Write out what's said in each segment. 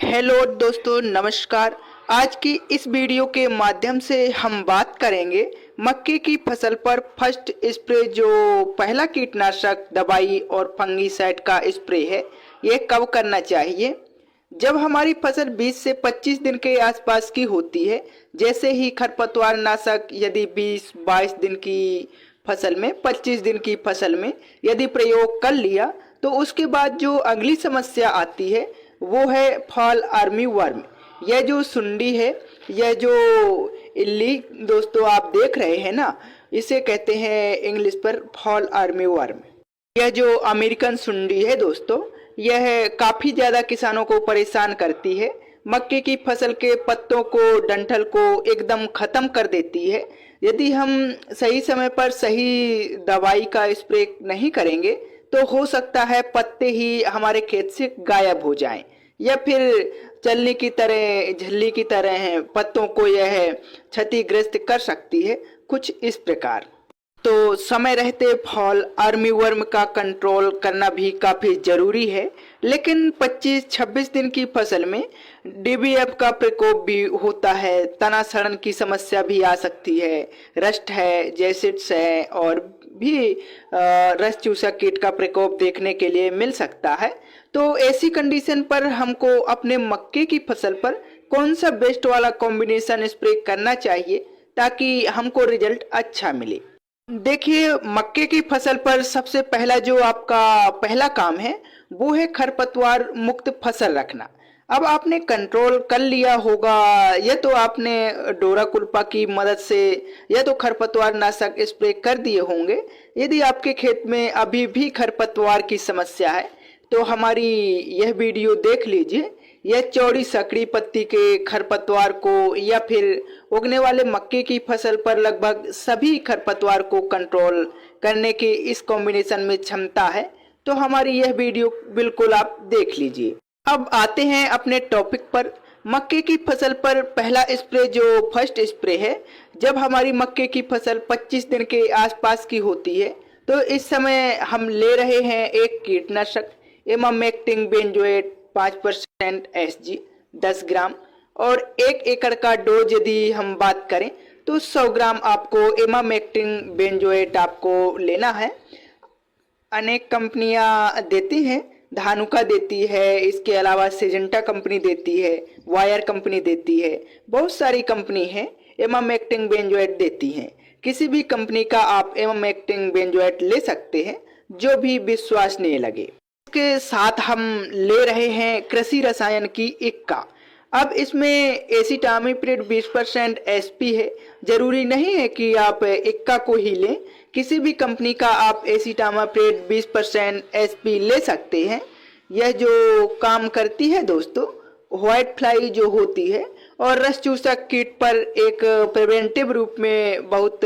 Hello दोस्तों, नमस्कार। आज की इस वीडियो के माध्यम से हम बात करेंगे मक्के की फसल पर फर्स्ट स्प्रे, जो पहला कीटनाशक दवाई और फंगीसाइड का स्प्रे है, ये कब करना चाहिए। जब हमारी फसल 20 से 25 दिन के आसपास की होती है, जैसे ही खरपतवार नाशक यदि 20-22 दिन की फसल में, 25 दिन की फसल में यदि प्रयोग कर लिया, तो उसके बाद जो अगली समस्या आती है वो है फॉल आर्मी वर्म। यह जो सुंडी है, यह जो इल्ली दोस्तों आप देख रहे हैं ना, इसे कहते हैं इंग्लिश पर फॉल आर्मी वर्म। यह जो अमेरिकन सुंडी है दोस्तों, यह काफ़ी ज़्यादा किसानों को परेशान करती है। मक्के की फसल के पत्तों को, डंठल को एकदम ख़त्म कर देती है। यदि हम सही समय पर सही दवाई का स्प्रे नहीं करेंगे तो हो सकता है पत्ते ही हमारे खेत से गायब हो जाएं, या फिर चलनी की तरह, झल्ली की तरह पत्तों को यह क्षतिग्रस्त कर सकती है, कुछ इस प्रकार। तो समय रहते फॉल आर्मी वर्म का कंट्रोल करना भी काफ़ी ज़रूरी है। लेकिन 25-26 दिन की फसल में डीबीएफ का प्रकोप भी होता है, तना सड़न की समस्या भी आ सकती है, रस्ट है, जैसिड्स है, और भी रस चूसा कीट का प्रकोप देखने के लिए मिल सकता है। तो ऐसी कंडीशन पर हमको अपने मक्के की फसल पर कौन सा बेस्ट वाला कॉम्बिनेशन स्प्रे करना चाहिए ताकि हमको रिजल्ट अच्छा मिले। देखिए, मक्के की फसल पर सबसे पहला जो आपका पहला काम है वो है खरपतवार मुक्त फसल रखना। अब आपने कंट्रोल कर लिया होगा, या तो आपने डोराकुल्पा की मदद से या तो खरपतवार नाशक स्प्रे कर दिए होंगे। यदि आपके खेत में अभी भी खरपतवार की समस्या है तो हमारी यह वीडियो देख लीजिए। यह चौड़ी सकड़ी पत्ती के खरपतवार को या फिर उगने वाले मक्के की फसल पर लगभग सभी खरपतवार को कंट्रोल करने की इस कॉम्बिनेशन में क्षमता है। तो हमारी यह वीडियो बिल्कुल आप देख लीजिए। अब आते हैं अपने टॉपिक पर। मक्के की फसल पर पहला स्प्रे, जो फर्स्ट स्प्रे है, जब हमारी मक्के की फसल 25 दिन के आसपास की होती है तो इस समय हम ले रहे हैं एक कीटनाशक इमामेक्टिन बेंजोएट 5% एसजी 10 ग्राम, और 1 एकड़ का डोज यदि हम बात करें तो 100 ग्राम आपको इमामेक्टिन बेंजोएट आपको लेना है। अनेक कंपनियां देती हैं, धानुका देती है, इसके अलावा सिजेंटा कंपनी देती है, वायर कंपनी देती है, बहुत सारी कंपनी है इमामेक्टिन बेंजोएट देती हैं। किसी भी कंपनी का आप इमामेक्टिन बेंजोएट ले सकते हैं, जो भी विश्वसनीय लगे। इसके साथ हम ले रहे हैं कृषि रसायन की इक्का। अब इसमें एसिटामिप्रिड 20% एसपी है। जरूरी नहीं है कि आप इक्का को ही लें, किसी भी कंपनी का आप एसिटामिप्रिड 20% एसपी ले सकते हैं। यह जो काम करती है दोस्तों, व्हाइट फ्लाई जो होती है और रस चूसक कीट पर एक प्रिवेंटिव रूप में बहुत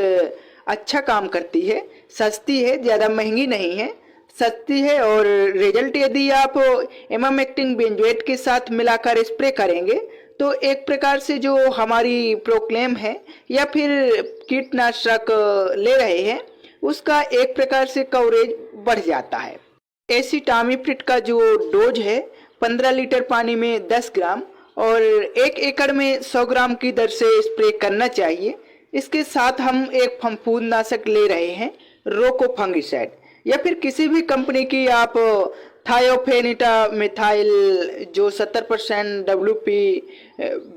अच्छा काम करती है। सस्ती है, ज़्यादा महंगी नहीं है, सस्ती है। और रिजल्ट यदि आप इमामेक्टिन बेंजोएट के साथ मिलाकर स्प्रे करेंगे तो एक प्रकार से जो हमारी प्रोक्लेम है या फिर कीटनाशक ले रहे हैं, उसका एक प्रकार से कवरेज बढ़ जाता है। एसिटामिप्रिड का जो डोज है 15 लीटर पानी में 10 ग्राम और 1 एकड़ में 100 ग्राम की दर से स्प्रे करना चाहिए। इसके साथ हम एक फफूंदनाशक ले रहे हैं रोको फंगिसाइड, या फिर किसी भी कंपनी की आप थायोफेनिटा मिथाइल जो 70% WP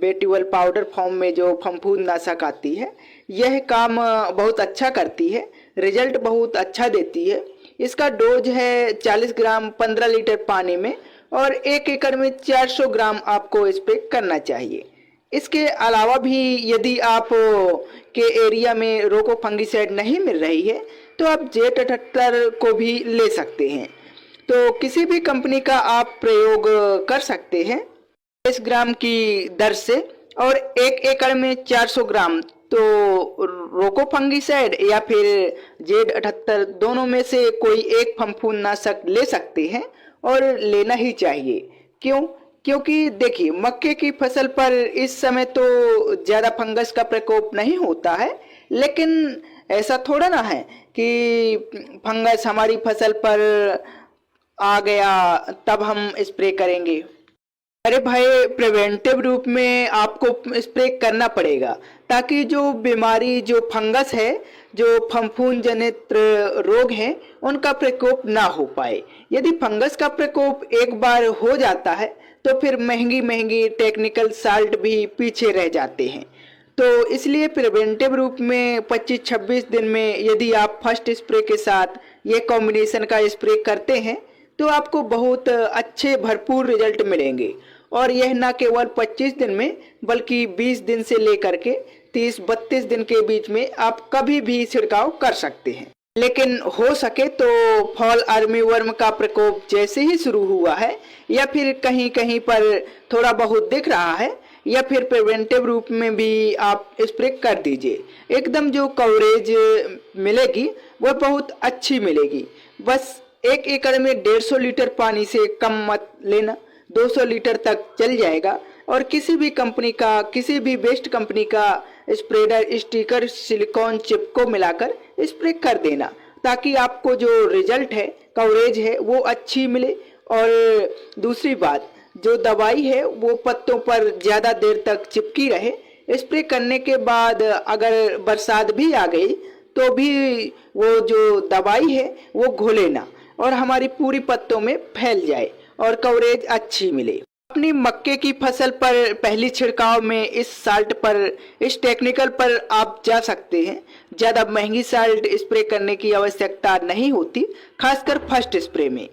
बेटिवल पाउडर फॉर्म में जो फफूंदनाशक आती है, यह काम बहुत अच्छा करती है, रिजल्ट बहुत अच्छा देती है। इसका डोज है 40 ग्राम 15 लीटर पानी में, और 1 एकड़ में 400 ग्राम आपको स्प्रे करना चाहिए। इसके अलावा भी यदि आप के एरिया में रोको फंगिसाइड नहीं मिल रही है तो आप J78 को भी ले सकते हैं। तो किसी भी कंपनी का आप प्रयोग कर सकते हैं 10 ग्राम की दर से, और 1 एकड़ में 400 ग्राम। तो रोको फंगिसाइड या फिर J78 दोनों में से कोई एक फफूंदनाशक ले सकते हैं, और लेना ही चाहिए। क्यों? क्योंकि देखिए, मक्के की फसल पर इस समय तो ज़्यादा फंगस का प्रकोप नहीं होता है, लेकिन ऐसा थोड़ा ना है कि फंगस हमारी फसल पर आ गया तब हम स्प्रे करेंगे। अरे भाई, प्रिवेंटिव रूप में आपको स्प्रे करना पड़ेगा ताकि जो बीमारी, जो फंगस है, जो फफूंद जनित रोग हैं, उनका प्रकोप ना हो पाए। यदि फंगस का प्रकोप एक बार हो जाता है तो फिर महंगी महंगी टेक्निकल साल्ट भी पीछे रह जाते हैं। तो इसलिए प्रिवेंटिव रूप में 25-26 दिन में यदि आप फर्स्ट स्प्रे के साथ ये कॉम्बिनेशन का स्प्रे करते हैं तो आपको बहुत अच्छे भरपूर रिजल्ट मिलेंगे। और यह न केवल 25 दिन में बल्कि 20 दिन से लेकर के 30-32 दिन के बीच में आप कभी भी छिड़काव कर सकते हैं। लेकिन हो सके तो फॉल आर्मीवर्म का प्रकोप जैसे ही शुरू हुआ है या फिर कहीं कहीं पर थोड़ा बहुत दिख रहा है या फिर प्रिवेंटिव रूप में भी आप स्प्रे कर दीजिए। एकदम जो कवरेज मिलेगी वह बहुत अच्छी मिलेगी। बस 1 एकड़ में 150 लीटर पानी से कम मत लेना, 200 लीटर तक चल जाएगा। और किसी भी कंपनी का, किसी भी बेस्ट कंपनी का स्प्रेडर स्टिकर सिलिकॉन चिप को मिलाकर स्प्रे कर देना ताकि आपको जो रिजल्ट है, कवरेज है, वो अच्छी मिले। और दूसरी बात, जो दवाई है वो पत्तों पर ज़्यादा देर तक चिपकी रहे। स्प्रे करने के बाद अगर बरसात भी आ गई तो भी वो जो दवाई है वो घुले ना और हमारी पूरी पत्तों में फैल जाए और कवरेज अच्छी मिले। अपनी मक्के की फसल पर पहली छिड़काव में इस साल्ट पर, इस टेक्निकल पर आप जा सकते हैं। ज़्यादा महंगी साल्ट स्प्रे करने की आवश्यकता नहीं होती, खासकर फर्स्ट स्प्रे में।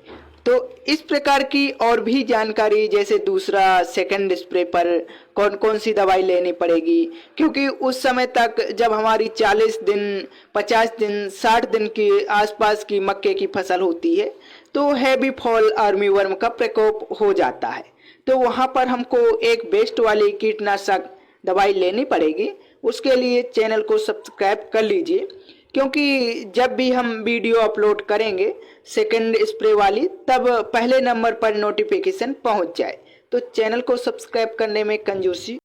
तो इस प्रकार की और भी जानकारी, जैसे दूसरा सेकंड स्प्रे पर कौन कौन सी दवाई लेनी पड़ेगी, क्योंकि उस समय तक जब हमारी 40 दिन, 50 दिन, 60 दिन के आसपास की मक्के की फसल होती है तो हैवी फॉल आर्मीवर्म का प्रकोप हो जाता है। तो वहाँ पर हमको एक बेस्ट वाली कीटनाशक दवाई लेनी पड़ेगी। उसके लिए चैनल को सब्सक्राइब कर लीजिए, क्योंकि जब भी हम वीडियो अपलोड करेंगे सेकंड स्प्रे वाली, तब पहले नंबर पर नोटिफिकेशन पहुंच जाए। तो चैनल को सब्सक्राइब करने में कंजूसी